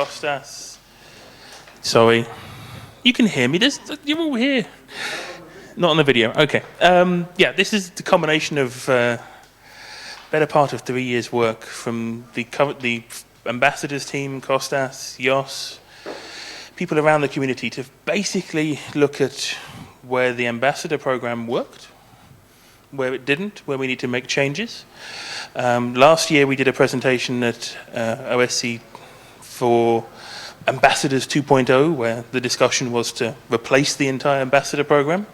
Costas. Sorry. You can hear me. You're all here. Not on the video. Okay. Yeah, this is the combination of better part of 3 years' work from the ambassadors team, Costas, Jos, people around the community to basically look at where the ambassador program worked, where it didn't, where we need to make changes. Last year we did a presentation at OSC for Ambassadors 2.0, where the discussion was to replace the entire ambassador program.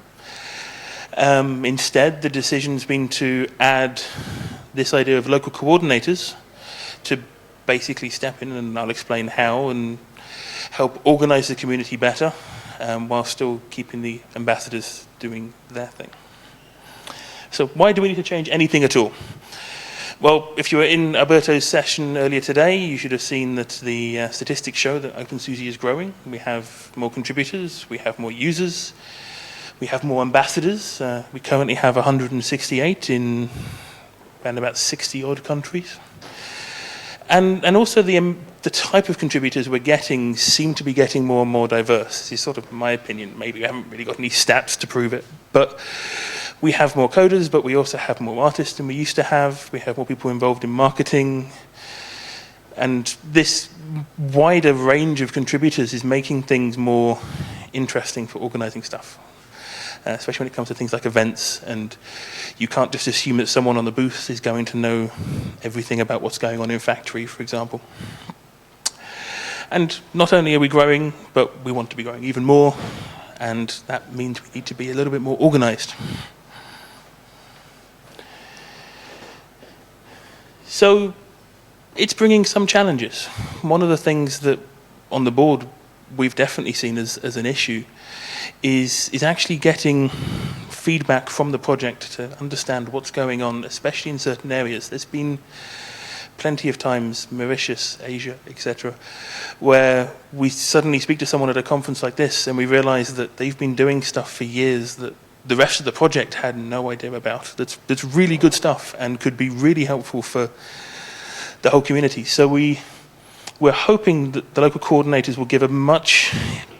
Instead, the decision's been to add this idea of local coordinators to basically step in, and I'll explain how, and help organize the community better, while still keeping the ambassadors doing their thing. So why do we need to change anything at all? Well, if you were in Alberto's session earlier today, you should have seen that the statistics show that openSUSE is growing. We have more contributors, we have more users, we have more ambassadors. We currently have 168 in around about 60 odd countries. And also the type of contributors we're getting seem to be getting more and more diverse. This is sort of my opinion. Maybe we haven't really got any stats to prove it, but we have more coders, but we also have more artists than we used to have. We have more people involved in marketing. And this wider range of contributors is making things more interesting for organizing stuff, especially when it comes to things like events. And you can't just assume that someone on the booth is going to know everything about what's going on in factory, for example. And not only are we growing, but we want to be growing even more. And that means we need to be a little bit more organized. So it's bringing some challenges. One of the things that on the board we've definitely seen as an issue is actually getting feedback from the project to understand what's going on, especially in certain areas. There's been plenty of times, Mauritius, Asia, etc., where we suddenly speak to someone at a conference like this and we realize that they've been doing stuff for years that the rest of the project had no idea about. That's really good stuff and could be really helpful for the whole community. So we're hoping that the local coordinators will give a much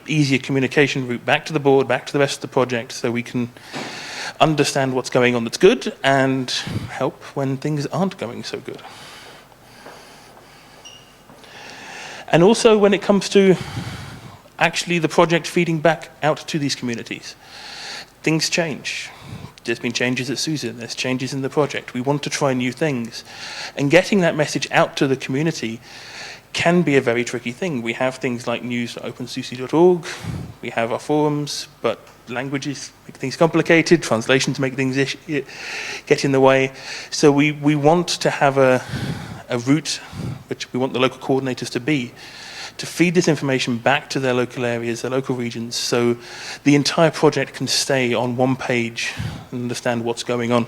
easier communication route back to the board, back to the rest of the project, so we can understand what's going on that's good and help when things aren't going so good. And also when it comes to actually the project feeding back out to these communities. Things change. There's been changes at SUSE, there's changes in the project. We want to try new things. And getting that message out to the community can be a very tricky thing. We have things like news.opensuse.org, we have our forums, but languages make things complicated, translations make things get in the way. So we want to have a route, which we want the local coordinators to be, to feed this information back to their local areas, their local regions, so the entire project can stay on one page and understand what's going on.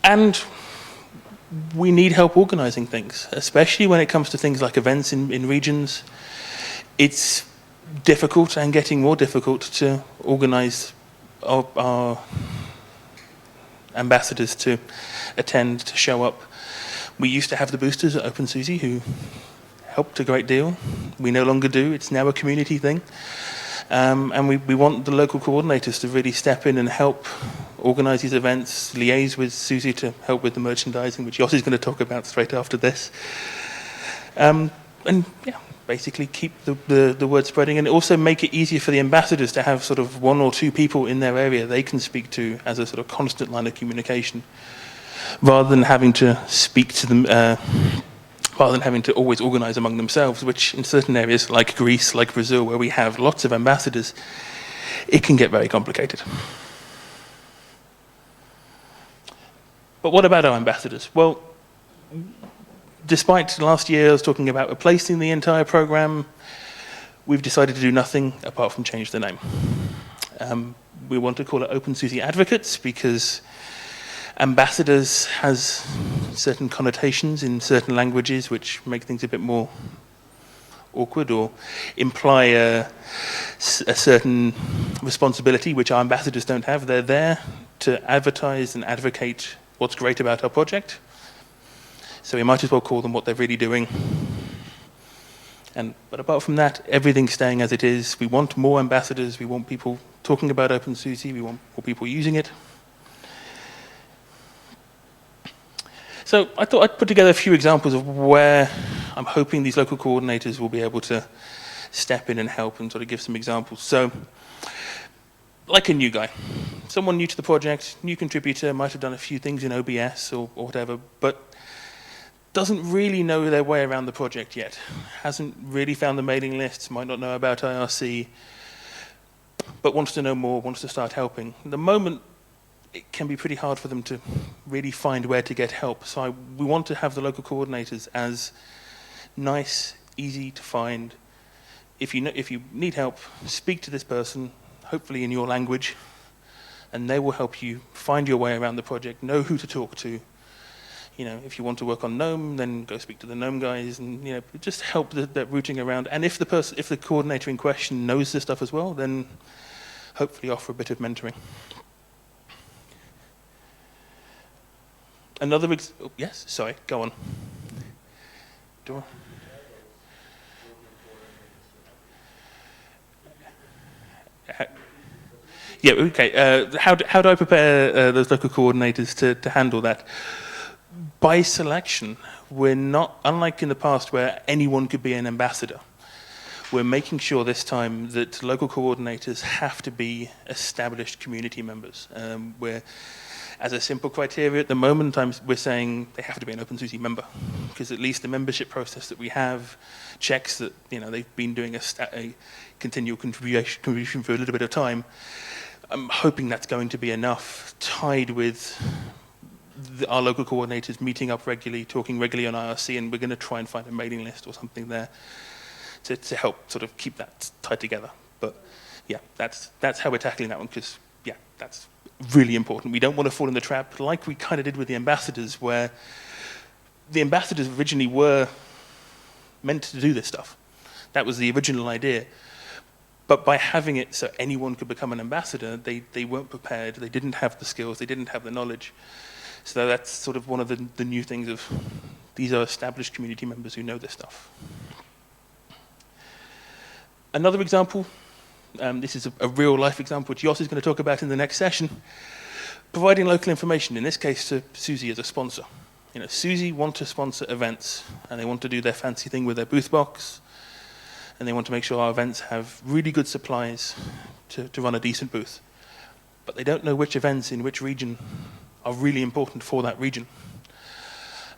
And we need help organizing things, especially when it comes to things like events in regions. It's difficult and getting more difficult to organize our ambassadors to attend, to show up. We used to have the boosters at openSUSE who helped a great deal. We no longer do. It's now a community thing. And we want the local coordinators to really step in and help organize these events, liaise with SUSE to help with the merchandising, which Jos is going to talk about straight after this. And yeah, basically keep the word spreading, and also make it easier for the ambassadors to have sort of one or two people in their area they can speak to as a sort of constant line of communication, rather than having to speak to them, rather than having to always organize among themselves, which in certain areas like Greece, like Brazil, where we have lots of ambassadors, it can get very complicated. But what about our ambassadors? Well, despite last year I was talking about replacing the entire program, we've decided to do nothing apart from change the name. We want to call it openSUSE Advocates because ambassadors has certain connotations in certain languages which make things a bit more awkward or imply a certain responsibility which our ambassadors don't have. They're there to advertise and advocate what's great about our project, So we might as well call them what they're really doing. But apart from that, everything's staying as it is. We want more ambassadors. We want people talking about openSUSE. We want more people using it. So I thought I'd put together a few examples of where I'm hoping these local coordinators will be able to step in and help and sort of give some examples. So, like a new guy, someone new to the project, new contributor, might have done a few things in OBS or whatever, but doesn't really know their way around the project yet, hasn't really found the mailing lists, might not know about IRC, but wants to know more, wants to start helping. At the moment, it can be pretty hard for them to really find where to get help. So we want to have the local coordinators as nice, easy to find. If you need help, speak to this person, hopefully in your language, and they will help you find your way around the project, know who to talk to. You know, if you want to work on GNOME, then go speak to the GNOME guys, and you know, just help that routing around. And if the coordinator in question knows this stuff as well, then hopefully offer a bit of mentoring. Yes, sorry, go on. Yeah, okay. How do I prepare those local coordinators to handle that? By selection, we're not, unlike in the past where anyone could be an ambassador, we're making sure this time that local coordinators have to be established community members. As a simple criteria at the moment, we're saying they have to be an openSUSE member, because at least the membership process that we have checks that they've been doing a continual contribution for a little bit of time. I'm hoping that's going to be enough, tied with our local coordinators meeting up regularly, talking regularly on IRC, and we're going to try and find a mailing list or something there to help sort of keep that tied together. But yeah, that's how we're tackling that one, because yeah, that's really important. We don't want to fall in the trap like we kind of did with the ambassadors, where the ambassadors originally were meant to do this stuff. That was the original idea. But by having it so anyone could become an ambassador, they weren't prepared, they didn't have the skills, they didn't have the knowledge. So that's sort of one of the new things of these are established community members who know this stuff. Another example, this is a real life example, which Jos is going to talk about in the next session, providing local information, in this case to SUSE as a sponsor. SUSE want to sponsor events, and they want to do their fancy thing with their booth box, and they want to make sure our events have really good supplies to run a decent booth. But they don't know which events in which region are really important for that region.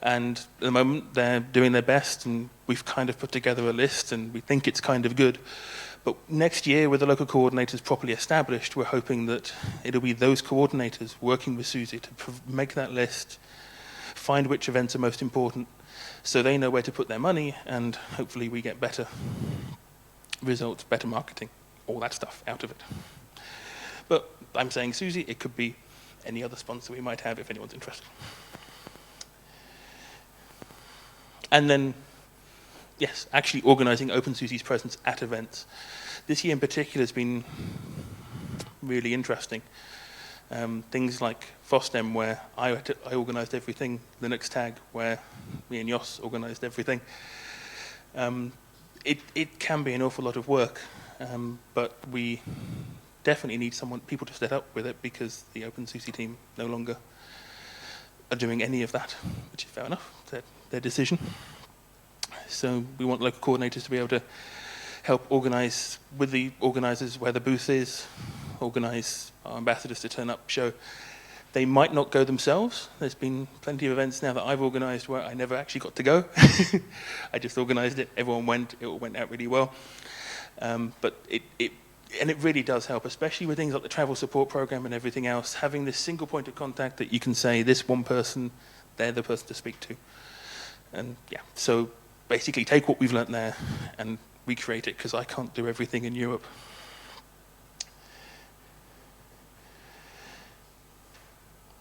And at the moment, they're doing their best, and we've kind of put together a list, and we think it's kind of good. But next year, with the local coordinators properly established, we're hoping that it'll be those coordinators working with SUSE to make that list, find which events are most important, so they know where to put their money, and hopefully we get better results, better marketing, all that stuff out of it. But I'm saying SUSE, it could be any other sponsor we might have if anyone's interested. And then, yes, actually organizing openSUSE's presence at events. This year in particular has been really interesting. Things like FOSDEM, where I organized everything, Linux Tag, where me and Jos organized everything. It can be an awful lot of work, but we definitely need people to set up with it, because the openSUSE team no longer are doing any of that, which is fair enough, their decision. So we want local coordinators to be able to help organize with the organizers where the booth is, organize our ambassadors to turn up, show. They might not go themselves. There's been plenty of events now that I've organized where I never actually got to go. I just organized it, everyone went, it all went out really well. But it really does help, especially with things like the travel support program and everything else, having this single point of contact that you can say, this one person, they're the person to speak to. And yeah, so basically take what we've learned there and recreate it, because I can't do everything in Europe.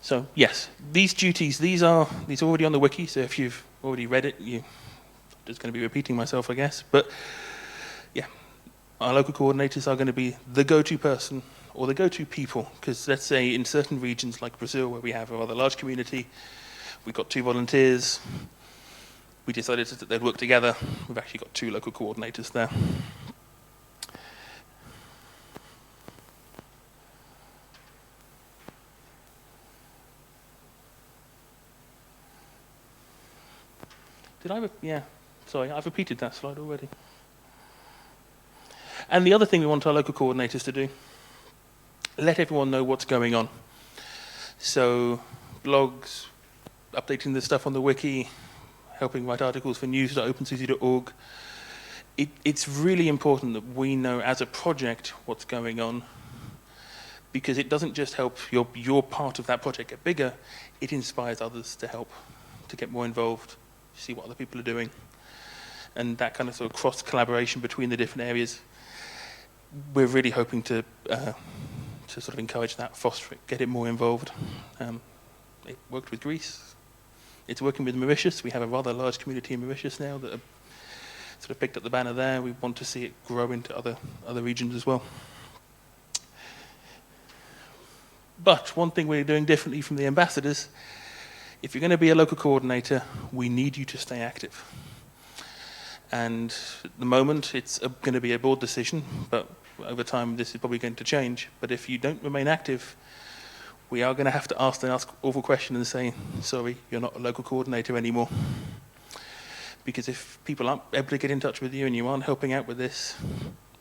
So yes, these duties, these are already on the wiki, so if you've already read it, I'm just going to be repeating myself, I guess. But yeah, our local coordinators are going to be the go-to person or the go-to people, because let's say in certain regions like Brazil, where we have a rather large community, we've got 2 volunteers, we decided that they'd work together. We've actually got 2 local coordinators there. Did I? Yeah, sorry, I've repeated that slide already. And the other thing we want our local coordinators to do, let everyone know what's going on. So blogs, updating the stuff on the wiki, helping write articles for news.opensuse.org. It's really important that we know as a project what's going on, because it doesn't just help your part of that project get bigger, it inspires others to help, to get more involved, see what other people are doing. And that kind of sort of cross-collaboration between the different areas, we're really hoping to sort of encourage that, foster it, get it more involved. It worked with Greece. It's working with Mauritius. We have a rather large community in Mauritius now that have sort of picked up the banner there. We want to see it grow into other regions as well. But one thing we're doing differently from the ambassadors, if you're going to be a local coordinator, we need you to stay active. And at the moment, it's going to be a board decision, but over time, this is probably going to change. But if you don't remain active, we are going to have to ask the awful question and say, sorry, you're not a local coordinator anymore. Because if people aren't able to get in touch with you and you aren't helping out with this,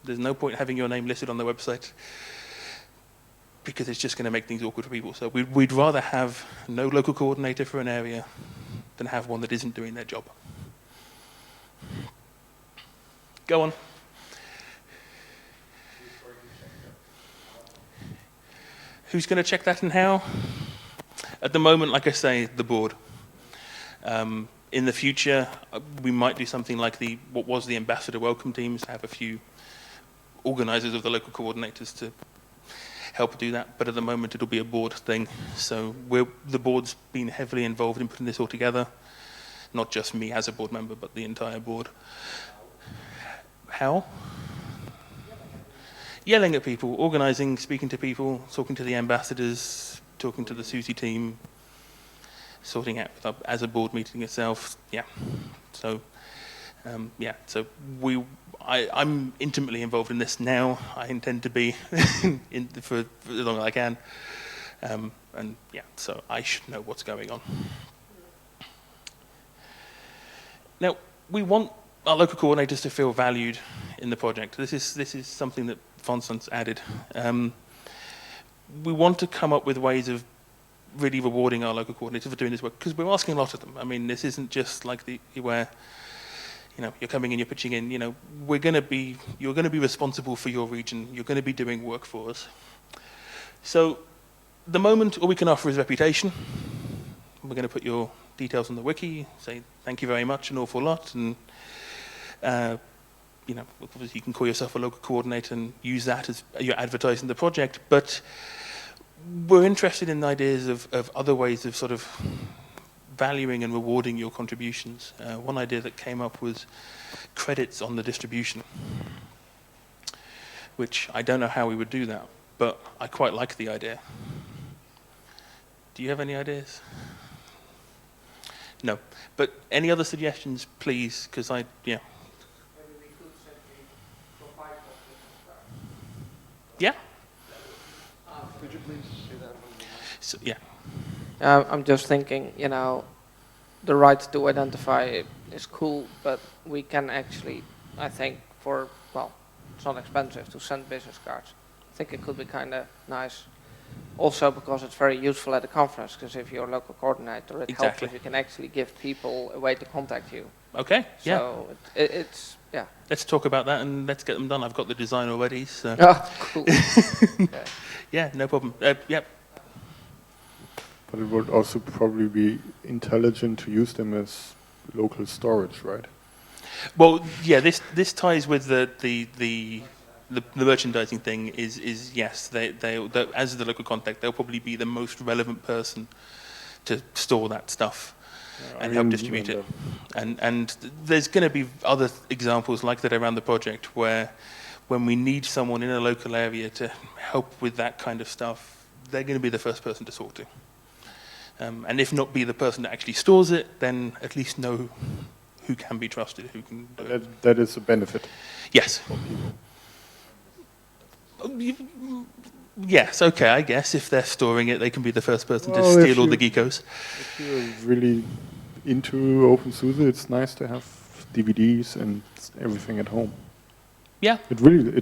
there's no point having your name listed on the website, because it's just going to make things awkward for people. So we'd rather have no local coordinator for an area than have one that isn't doing their job. Go on. Who's going to check that and how? At the moment, like I say, the board. In the future, we might do something like what was the ambassador welcome teams, have a few organisers of the local coordinators to help do that. But at the moment, it'll be a board thing. So the board's been heavily involved in putting this all together. Not just me as a board member, but the entire board. How? Yelling at people, organising, speaking to people, talking to the ambassadors, talking to the SUSE team, sorting out as a board meeting itself. Yeah. So, So I'm intimately involved in this now. I intend to be for as long as I can. So I should know what's going on. Now, we want our local coordinators to feel valued in the project. This is something that Fonson's added. We want to come up with ways of really rewarding our local coordinators for doing this work, because we're asking a lot of them. I mean, this isn't just like where you're coming in, you're pitching in. You're going to be responsible for your region. You're going to be doing work for us. So, the moment all we can offer is reputation. We're going to put your details on the wiki, say thank you very much, an awful lot, and obviously you can call yourself a local coordinator and use that as you're advertising the project, but we're interested in ideas of other ways of sort of valuing and rewarding your contributions. One idea that came up was credits on the distribution, which I don't know how we would do that, but I quite like the idea. Do you have any ideas? No, but any other suggestions, please, because Maybe we could simply provide Yeah. Could you please say that? So, yeah. I'm just thinking, the right to identify is cool, but we can actually, I think, it's not expensive to send business cards. I think it could be kind of nice. Also because it's very useful at a conference, because if you're a local coordinator, it helps if you can actually give people a way to contact you. Okay, yeah. So it's. Let's talk about that and let's get them done. I've got the design already, so. Oh, cool. Okay. Yeah, no problem. Yep. But it would also probably be intelligent to use them as local storage, right? Well, yeah. This ties with the merchandising thing. Is yes. They as the local contact, they'll probably be the most relevant person to store that stuff and help distribute it. And there's going to be other examples like that around the project where when we need someone in a local area to help with that kind of stuff, they're going to be the first person to talk to. And if not be the person that actually stores it, then at least know who can be trusted, who can do it. That is a benefit. Yes. Yes, okay, I guess. If they're storing it, they can be the first person to steal all the geekos. If you're really into openSUSE, it's nice to have DVDs and everything at home. Yeah. It's really a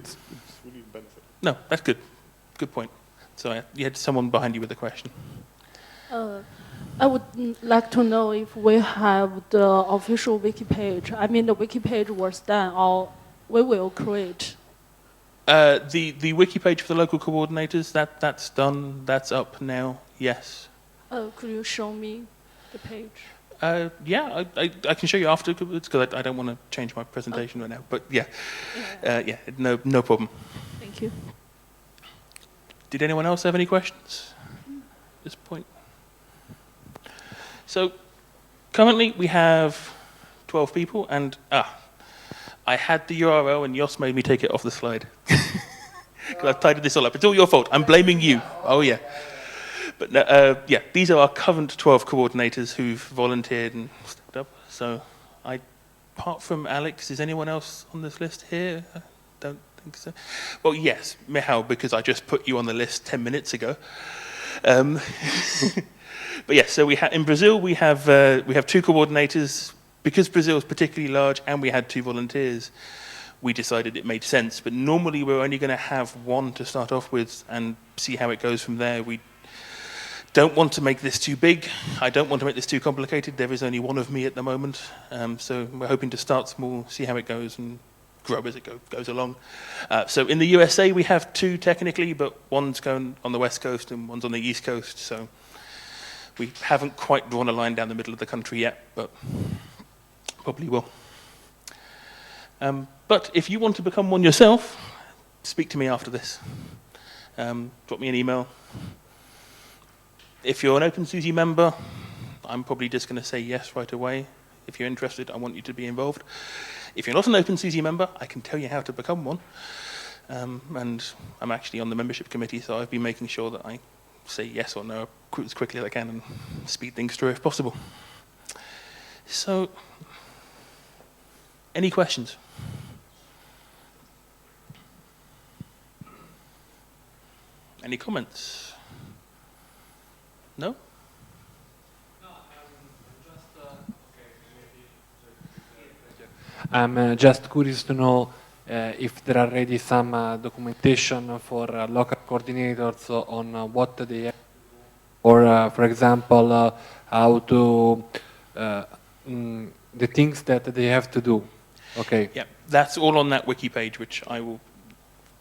benefit. No, that's good. Good point. So you had someone behind you with a question. I would like to know if we have the official wiki page. I mean, the wiki page was done, or we will create. The wiki page for the local coordinators, that's done, that's up now, yes. Could you show me the page? Yeah, I can show you afterwards because I don't want to change my presentation right now. But yeah, yeah, no problem. Thank you. Did anyone else have any questions at this point? So currently we have 12 people, and I had the URL and Jos made me take it off the slide. Because I've tidied this all up. It's all your fault. I'm blaming you. Oh yeah. But yeah, these are our current 12 coordinators who've volunteered and stepped up. So apart from Alex, is anyone else on this list here? I don't think so. Well, yes, Michal, because I just put you on the list 10 minutes ago. But yes, so in Brazil we have 2 coordinators. Because Brazil is particularly large and we had 2 volunteers, we decided it made sense. But normally we're only going to have 1 to start off with and see how it goes from there. We don't want to make this too big. I don't want to make this too complicated. There is only 1 of me at the moment. So we're hoping to start small, see how it goes, and grow as it goes along. So in the USA we have 2 technically, but one's going on the West Coast and one's on the East Coast. So we haven't quite drawn a line down the middle of the country yet, but probably will. But if you want to become one yourself, speak to me after this. Drop me an email. If you're an openSUSE member, I'm probably just going to say yes right away. If you're interested, I want you to be involved. If you're not an openSUSE member, I can tell you how to become one. And I'm actually on the membership committee, so I've been making sure that I say yes or no as quickly as I can and speed things through if possible. So, any questions? Any comments? No? I'm just curious to know if there are already some documentation for local coordinators on what they have, or for example, how to the things that they have to do. Okay. Yeah, that's all on that wiki page, which I will.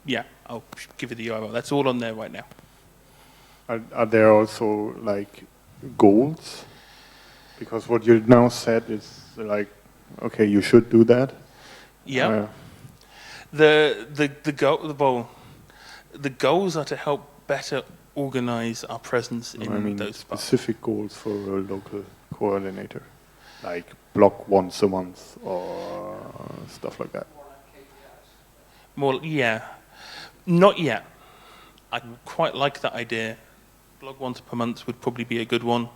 Yeah, I'll give you the URL. That's all on there right now. Are there also like goals? Because what you now said is like, okay, you should do that. Yeah. The goals are to help better organize our presence in those spots. Specific goals for a local coordinator, like block once a month or stuff like that. More, yeah. Not yet. I quite like that idea. Blog once per month would probably be a good one.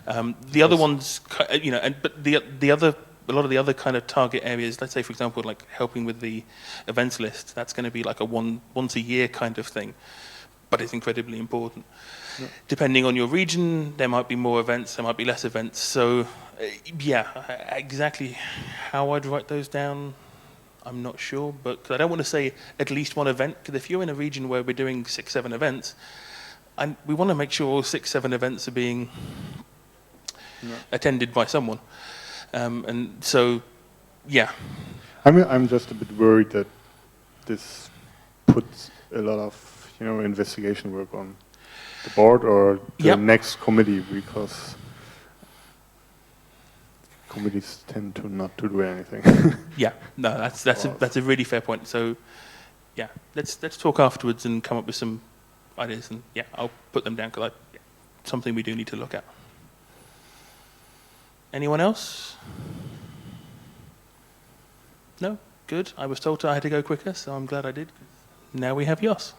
The other ones, you know, but a lot of the other kind of target areas, let's say, for example, like helping with the events list, that's going to be like a once a year kind of thing, but it's incredibly important. Yeah. Depending on your region, there might be more events, there might be less events. So, yeah, exactly how I'd write those down, I'm not sure, but I don't want to say at least one event, because if you're in a region where we're doing 6-7 events, and we want to make sure all 6-7 events are being attended by someone. And so, yeah. I'm just a bit worried that this puts a lot of investigation work on the board or the next committee, because committees tend to not to do anything. Yeah, no, that's a really fair point. So, yeah, let's talk afterwards and come up with some ideas, and yeah, I'll put them down because something we do need to look at. Anyone else? No? Good. I was told I had to go quicker, so I'm glad I did. Now we have Jos.